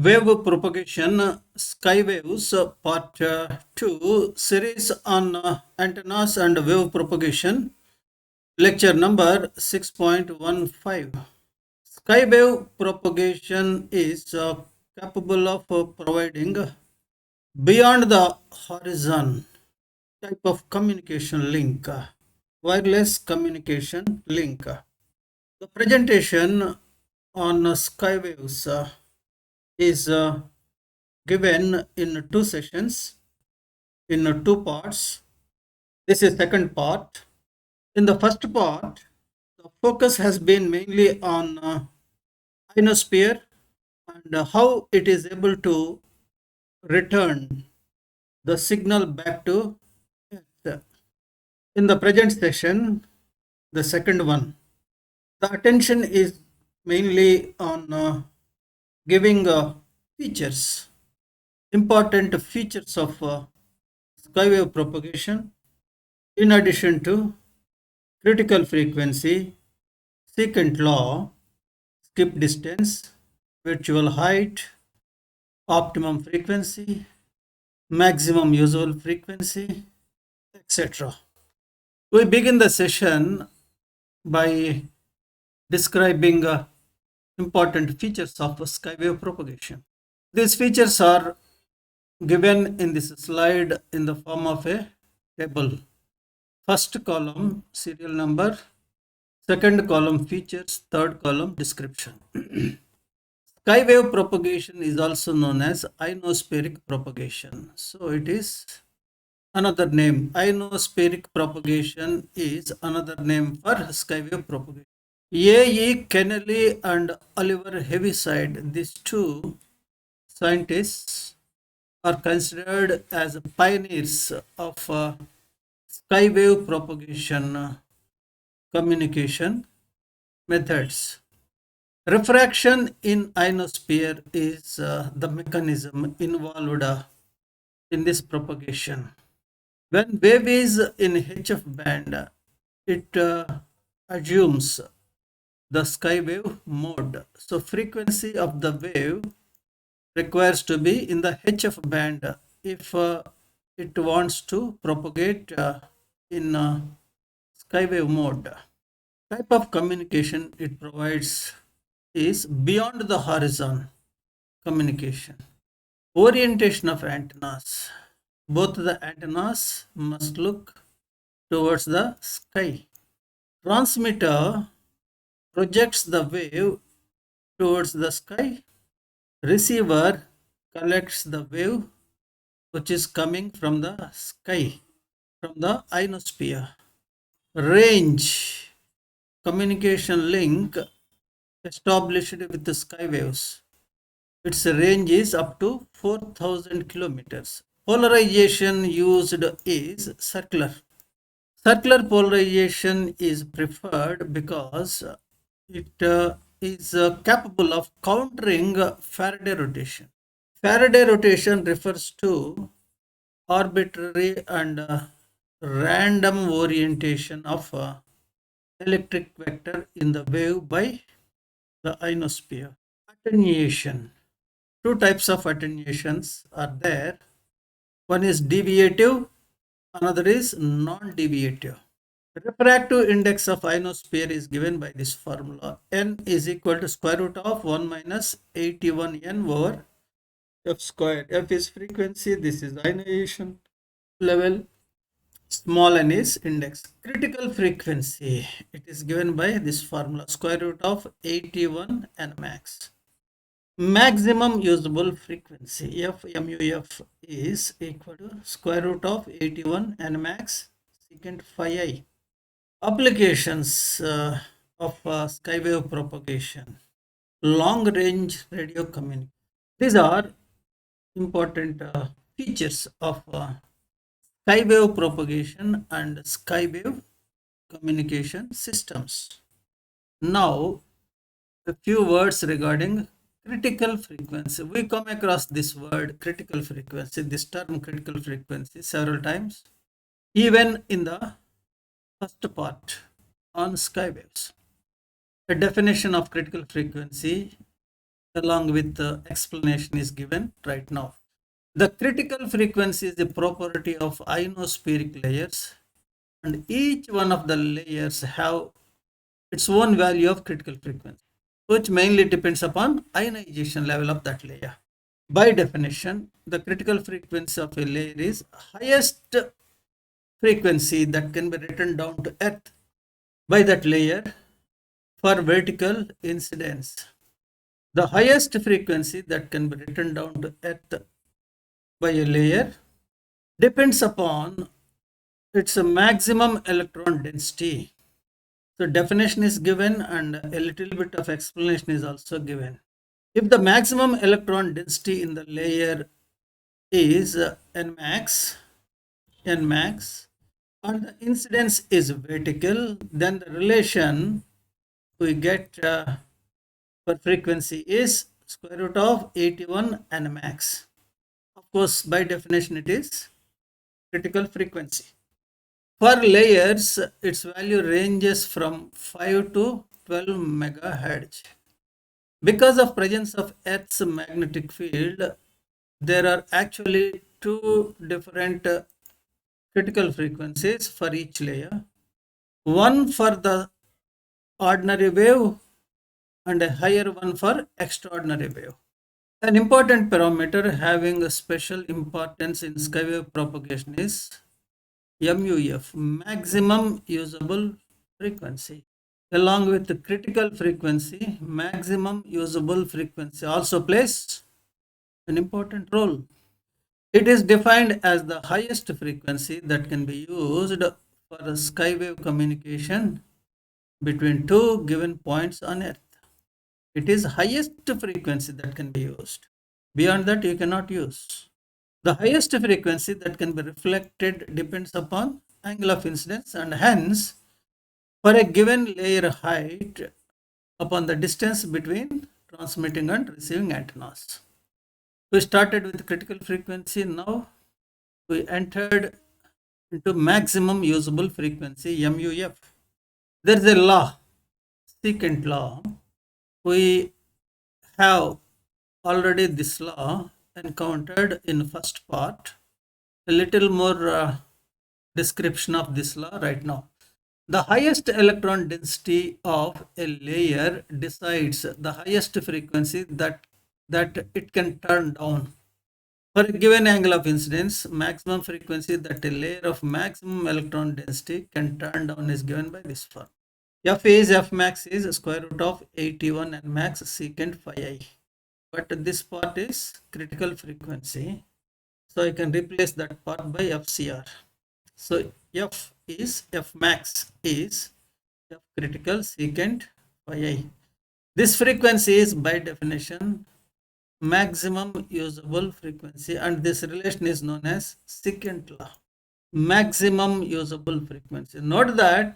Wave propagation, sky waves, part 2, series on antennas and wave propagation, lecture number 6.15. Sky wave propagation is capable of providing beyond the horizon type of communication link, wireless communication link. The presentation on sky waves is given in two sessions, in two parts. This is second part. In the first part, the focus has been mainly on ionosphere and how it is able to return the signal back to Earth. In the present session, the second one, the attention is mainly on giving features, important features of skywave propagation, in addition to critical frequency, secant law, skip distance, virtual height, optimum frequency, maximum usual frequency, etc. We begin the session by describing important features of skywave propagation. These features are given in this slide in the form of a table. First column, serial number. Second column, features. Third column, description. Skywave propagation is also known as ionospheric propagation. So it is another name. Ionospheric propagation is another name for skywave propagation. A.E. Kennelly and Oliver Heaviside, these two scientists, are considered as pioneers of skywave propagation communication methods. Refraction in ionosphere is the mechanism involved in this propagation. When wave is in HF band, it assumes the skywave mode. So frequency of the wave requires to be in the HF band if it wants to propagate in skywave mode. Type of communication it provides is beyond the horizon communication. Orientation of antennas. Both the antennas must look towards the sky. Transmitter projects the wave towards the sky. Receiver collects the wave which is coming from the sky, from the ionosphere. Range, communication link established with the sky waves. Its range is up to 4,000 kilometers. Polarization used is circular. Circular polarization is preferred because it is capable of countering Faraday rotation. Faraday rotation refers to arbitrary and random orientation of electric vector in the wave by the ionosphere. Attenuation. Two types of attenuations are there. One is deviative, another is non-deviative. Refractive index of ionosphere is given by this formula. N is equal to square root of 1 minus 81n over f squared. F is frequency, this is ionization level, small n is index. Critical frequency, it is given by this formula, square root of 81 n max. Maximum usable frequency, F MUF, is equal to square root of 81 n max secant phi I. Applications of skywave propagation. Long range radio communication. These are important features of skywave propagation and skywave communication systems. Now, a few words regarding critical frequency. We come across this word critical frequency, this term critical frequency, several times, even in the first part on skywaves. A definition of critical frequency: along with the explanation is given right now. The critical frequency is a property of ionospheric layers, and each one of the layers have its own value of critical frequency, which mainly depends upon ionization level of that layer. By definition, the critical frequency of a layer is highest frequency that can be written down to earth by that layer for vertical incidence. The highest frequency that can be written down to earth by a layer depends upon its maximum electron density. So definition is given and a little bit of explanation is also given. If the maximum electron density in the layer is Nmax, and the incidence is vertical, then the relation we get for frequency is square root of 81 Nmax. Of course, by definition, it is critical frequency. For layers, its value ranges from 5 to 12 megahertz. Because of presence of Earth's magnetic field, there are actually two different critical frequencies for each layer. One for the ordinary wave and a higher one for extraordinary wave. An important parameter having a special importance in skywave propagation is MUF, maximum usable frequency. Along with the critical frequency, maximum usable frequency also plays an important role. It is defined as the highest frequency that can be used for a skywave communication between two given points on Earth. It is highest frequency that can be used. Beyond that, you cannot use. The highest frequency that can be reflected depends upon angle of incidence, and hence, for a given layer height, upon the distance between transmitting and receiving antennas. We started with critical frequency. Now we entered into maximum usable frequency, MUF. There is a law, secant law. We have already this law encountered in first part. A little more description of this law right now. The highest electron density of a layer decides the highest frequency that it can turn down. For a given angle of incidence, maximum frequency that a layer of maximum electron density can turn down is given by this form. F max is square root of 81 and max secant phi I. But this part is critical frequency. So I can replace that part by FCR. So F max is F critical secant phi I. This frequency is by definition maximum usable frequency, and this relation is known as secant law. Maximum usable frequency. Note that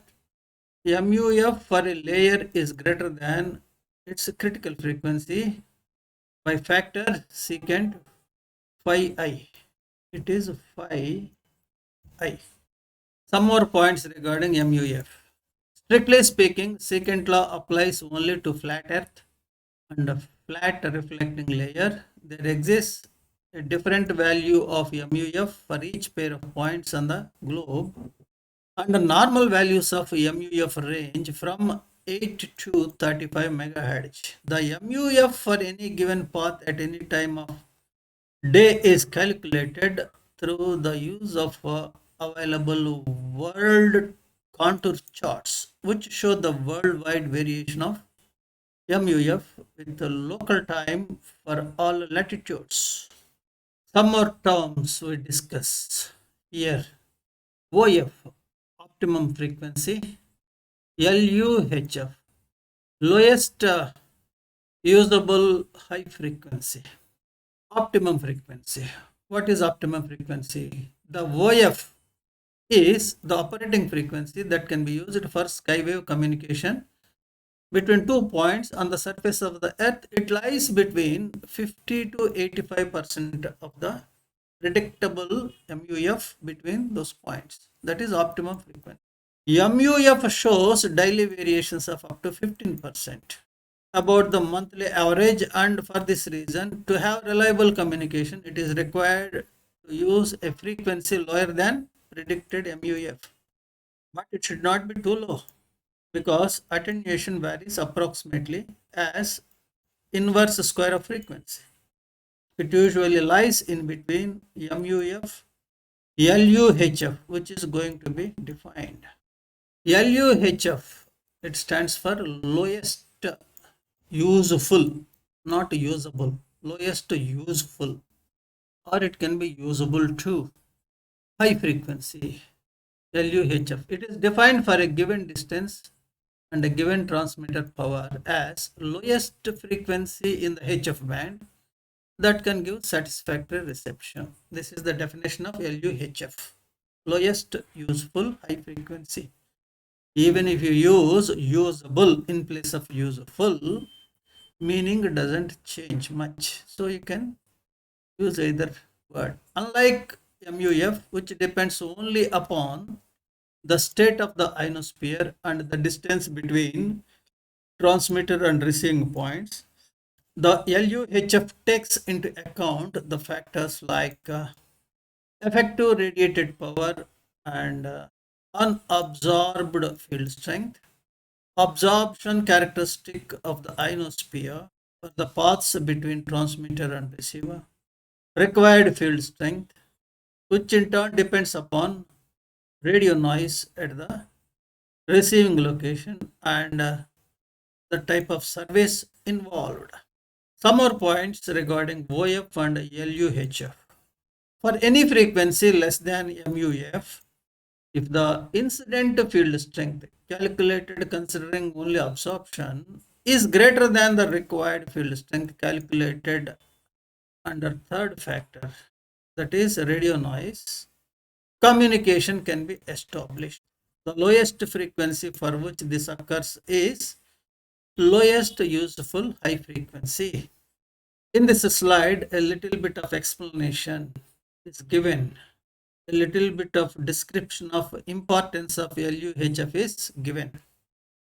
MUF for a layer is greater than its critical frequency by factor secant phi I. It is phi I. Some more points regarding MUF. Strictly speaking, secant law applies only to flat earth and a flat reflecting layer. There exists a different value of MUF for each pair of points on the globe, and the normal values of MUF range from 8 to 35 megahertz. The MUF for any given path at any time of day is calculated through the use of available world contour charts, which show the worldwide variation of MUF with the local time for all latitudes. Some more terms we discuss here. OF, optimum frequency. LUHF, lowest usable high frequency. Optimum frequency. What is optimum frequency? The OF is the operating frequency that can be used for skywave communication between 2 points on the surface of the earth. It lies between 50 to 85% of the predictable MUF between those points. That is optimum frequency. MUF shows daily variations of up to 15%. about the monthly average, and for this reason, to have reliable communication, it is required to use a frequency lower than predicted MUF. But it should not be too low because attenuation varies approximately as inverse square of frequency. It usually lies in between MUF, LUHF, which is going to be defined. LUHF, it stands for lowest useful, not usable, lowest useful, or it can be usable too. High frequency, LUHF. It is defined for a given distance and a given transmitter power as lowest frequency in the HF band that can give satisfactory reception. This is the definition of LUHF, lowest useful high frequency. Even if you use usable in place of useful, meaning doesn't change much. So you can use either word. Unlike MUF, which depends only upon the state of the ionosphere and the distance between transmitter and receiving points, the LUHF takes into account the factors like effective radiated power and unabsorbed field strength, absorption characteristic of the ionosphere for the paths between transmitter and receiver, required field strength, which in turn depends upon radio noise at the receiving location and the type of service involved. Some more points regarding OF and LUHF. For any frequency less than MUF, if the incident field strength calculated considering only absorption is greater than the required field strength calculated under third factor, that is radio noise, communication can be established. The lowest frequency for which this occurs is lowest useful high frequency. In this slide, a little bit of explanation is given. A little bit of description of importance of LUHF is given.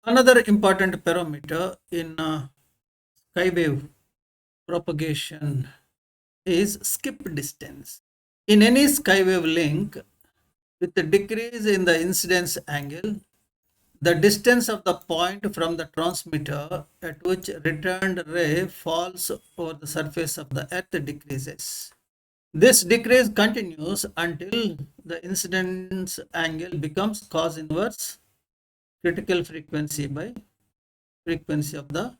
Another important parameter in skywave propagation is skip distance. In any skywave link, with the decrease in the incidence angle, the distance of the point from the transmitter at which returned ray falls over the surface of the earth decreases. This decrease continues until the incidence angle becomes cos inverse critical frequency by frequency of the.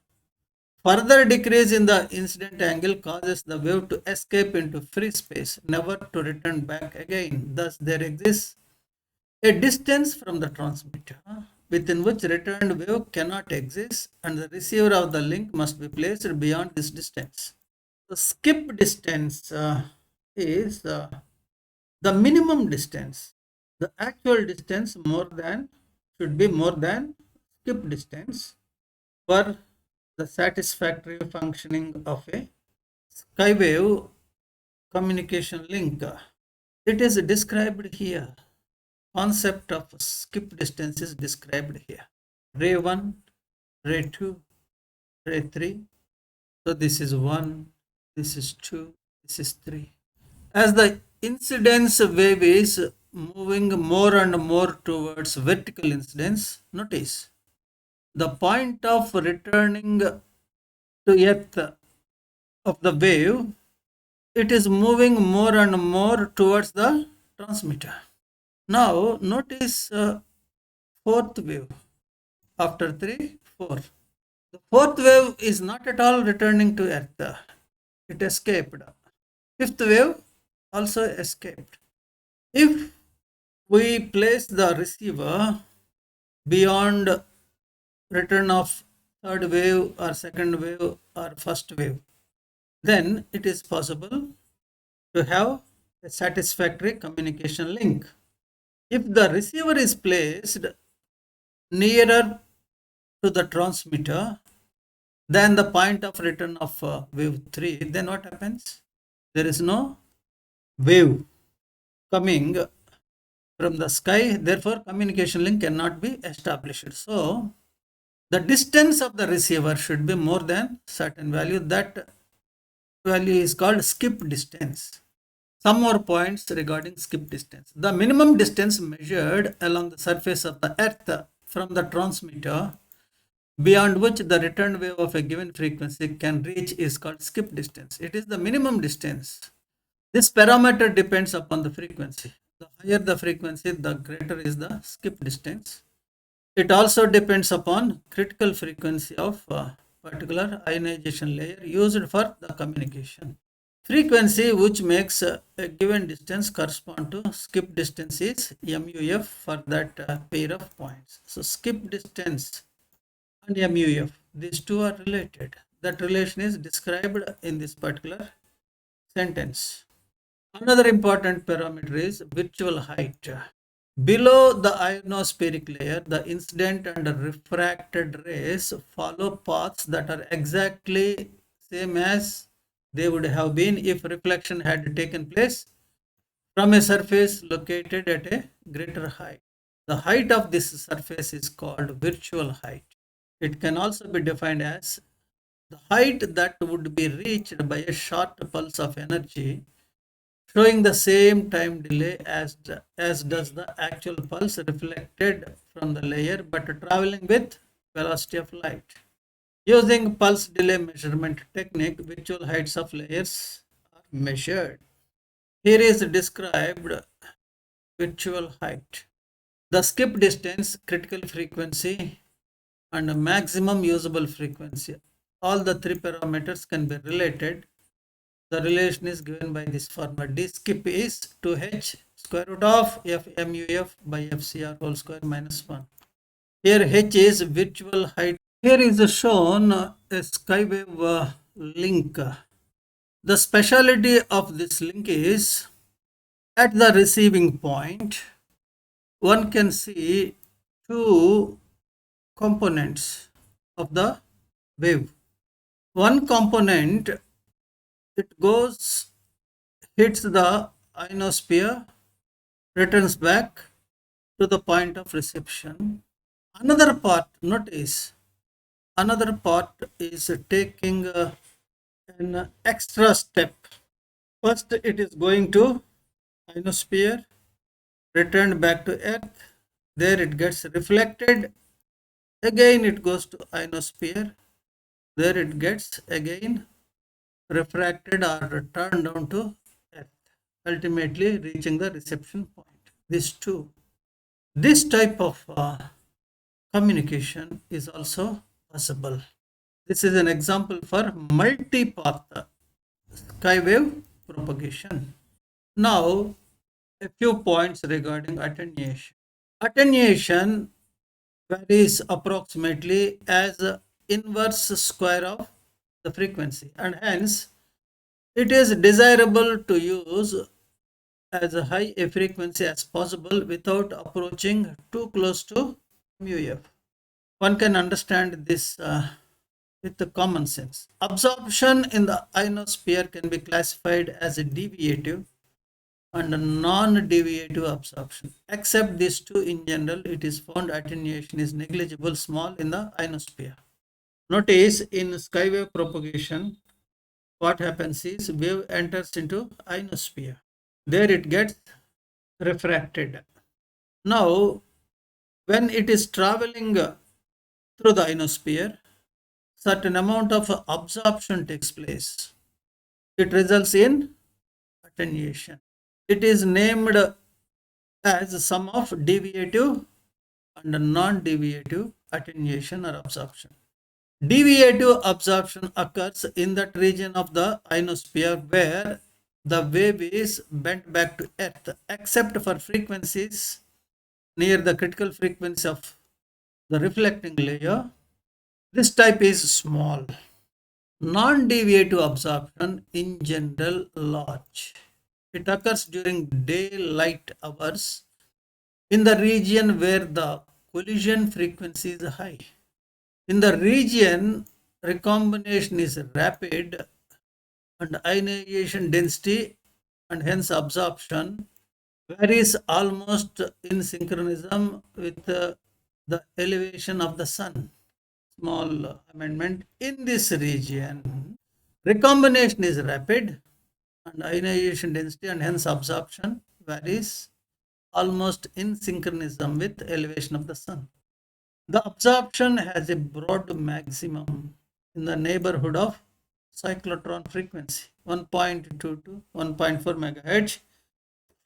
Further decrease in the incident angle causes the wave to escape into free space, never to return back again. Thus, there exists a distance from the transmitter within which returned wave cannot exist, and the receiver of the link must be placed beyond this distance. The skip distance is the minimum distance. The actual distance should be more than skip distance for the satisfactory functioning of a skywave communication link. It is described here. Concept of skip distance is described here. Ray 1, ray 2, ray 3. So this is 1, this is 2, this is 3. As the incidence wave is moving more and more towards vertical incidence, notice the point of returning to earth of the wave, it is moving more and more towards the transmitter. Now notice fourth wave. After 3, 4. The fourth wave is not at all returning to earth. It escaped. Fifth wave also escaped. If we place the receiver beyond return of third wave or second wave or first wave, then it is possible to have a satisfactory communication link. If the receiver is placed nearer to the transmitter than the point of return of wave 3, then what happens? There is no wave coming from the sky, therefore communication link cannot be established. So The distance of the receiver should be more than certain value. That value is called skip distance. Some more points regarding skip distance. The minimum distance measured along the surface of the earth from the transmitter beyond which the return wave of a given frequency can reach is called skip distance. It is the minimum distance. This parameter depends upon the frequency. The higher the frequency, the greater is the skip distance. It also depends upon critical frequency of a particular ionization layer used for the communication. Frequency which makes a given distance correspond to skip distance is MUF for that pair of points. So skip distance and MUF, these two are related. That relation is described in this particular sentence. Another important parameter is virtual height. Below the ionospheric layer, the incident and refracted rays follow paths that are exactly same as they would have been if reflection had taken place from a surface located at a greater height. The height of this surface is called virtual height. It can also be defined as the height that would be reached by a short pulse of energy showing the same time delay as does the actual pulse reflected from the layer but traveling with velocity of light. Using pulse delay measurement technique, virtual heights of layers are measured. Here is described virtual height. The skip distance, critical frequency, and maximum usable frequency. All the three parameters can be related. The relation is given by this formula. D skip is 2h square root of f MUF by FCR whole square minus 1. Here h is virtual height. Here is shown a skywave link. The speciality of this link is at the receiving point, one can see two components of the wave. One component, it goes, hits the ionosphere, returns back to the point of reception. Another part, notice, another part is taking an extra step. First, it is going to ionosphere, returned back to earth. There it gets reflected. Again, it goes to ionosphere. There it gets again refracted or turned down to earth, ultimately reaching the reception point. These two. This type of communication is also possible. This is an example for multi-path skywave propagation. Now, a few points regarding attenuation. Attenuation varies approximately as inverse square of the frequency, and hence it is desirable to use as high a frequency as possible without approaching too close to MUF. One can understand this with the common sense. Absorption in the ionosphere can be classified as a deviative and non-deviative absorption. Except these two, in general, it is found attenuation is negligible, small in the ionosphere. Notice in skywave propagation, what happens is wave enters into ionosphere. There it gets refracted. Now, when it is traveling through the ionosphere, certain amount of absorption takes place. It results in attenuation. It is named as sum of deviative and non-deviative attenuation or absorption. Deviative absorption occurs in that region of the ionosphere where the wave is bent back to earth, except for frequencies near the critical frequency of the reflecting layer. This type is small. Non-deviative absorption in general large. It occurs during daylight hours in the region where the collision frequency is high. In the region, recombination is rapid and ionization density and hence absorption varies almost in synchronism with the elevation of the sun. small amendment in this region. Recombination is rapid and ionization density and hence absorption varies almost in synchronism with elevation of the sun. The absorption has a broad maximum in the neighborhood of cyclotron frequency 1.2 to 1.4 megahertz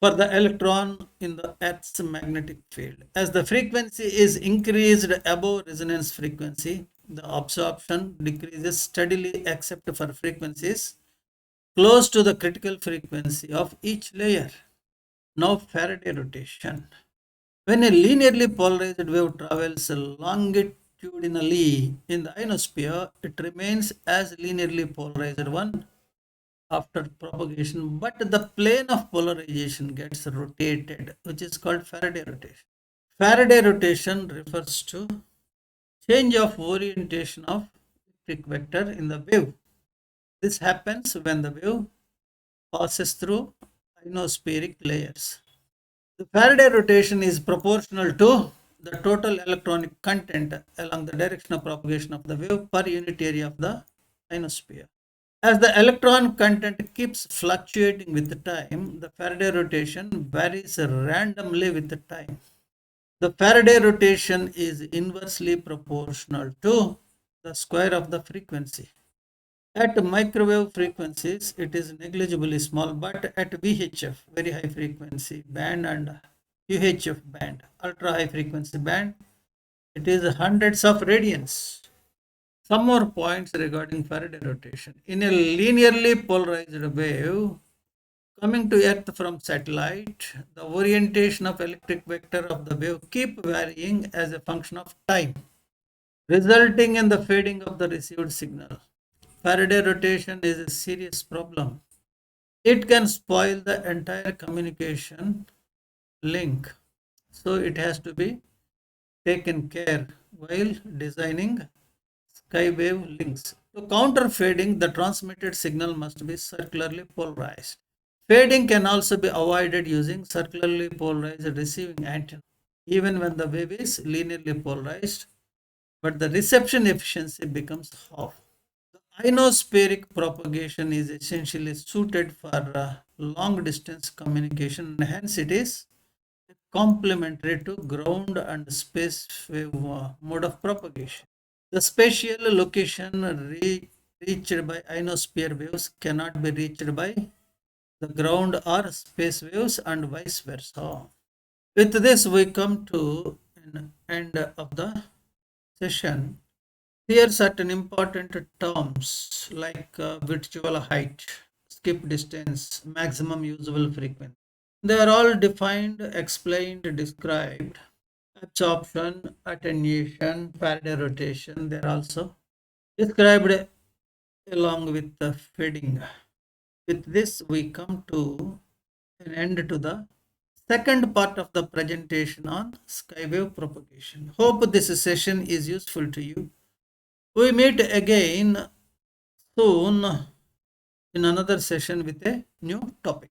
for the electron in the Earth's magnetic field. As the frequency is increased above resonance frequency, the absorption decreases steadily except for frequencies close to the critical frequency of each layer. Now Faraday rotation. When a linearly polarized wave travels longitudinally in the ionosphere, it remains as linearly polarized one after propagation, but the plane of polarization gets rotated, which is called Faraday rotation. Faraday rotation refers to change of orientation of electric vector in the wave. This happens when the wave passes through ionospheric layers. The Faraday rotation is proportional to the total electronic content along the direction of propagation of the wave per unit area of the ionosphere. As the electron content keeps fluctuating with time, the Faraday rotation varies randomly with the time. The Faraday rotation is inversely proportional to the square of the frequency. At microwave frequencies, it is negligibly small, but at VHF, very high frequency band, and UHF band, ultra high frequency band, it is hundreds of radians. Some more points regarding Faraday rotation. In a linearly polarized wave coming to Earth from satellite, the orientation of electric vector of the wave keep varying as a function of time, resulting in the fading of the received signal. Faraday rotation is a serious problem. It can spoil the entire communication link. So it has to be taken care while designing skywave links. To counter fading, the transmitted signal must be circularly polarized. Fading can also be avoided using circularly polarized receiving antenna, even when the wave is linearly polarized, but the reception efficiency becomes half. Ionospheric propagation is essentially suited for long distance communication, and hence it is complementary to ground and space wave mode of propagation. The spatial location reached by ionosphere waves cannot be reached by the ground or space waves and vice versa. With this, we come to an end of the session. Here, certain important terms like virtual height, skip distance, maximum usable frequency. They are all defined, explained, described. Absorption, attenuation, Faraday rotation, they are also described along with the fading. With this, we come to an end to the second part of the presentation on skywave propagation. Hope this session is useful to you. We meet again soon in another session with a new topic.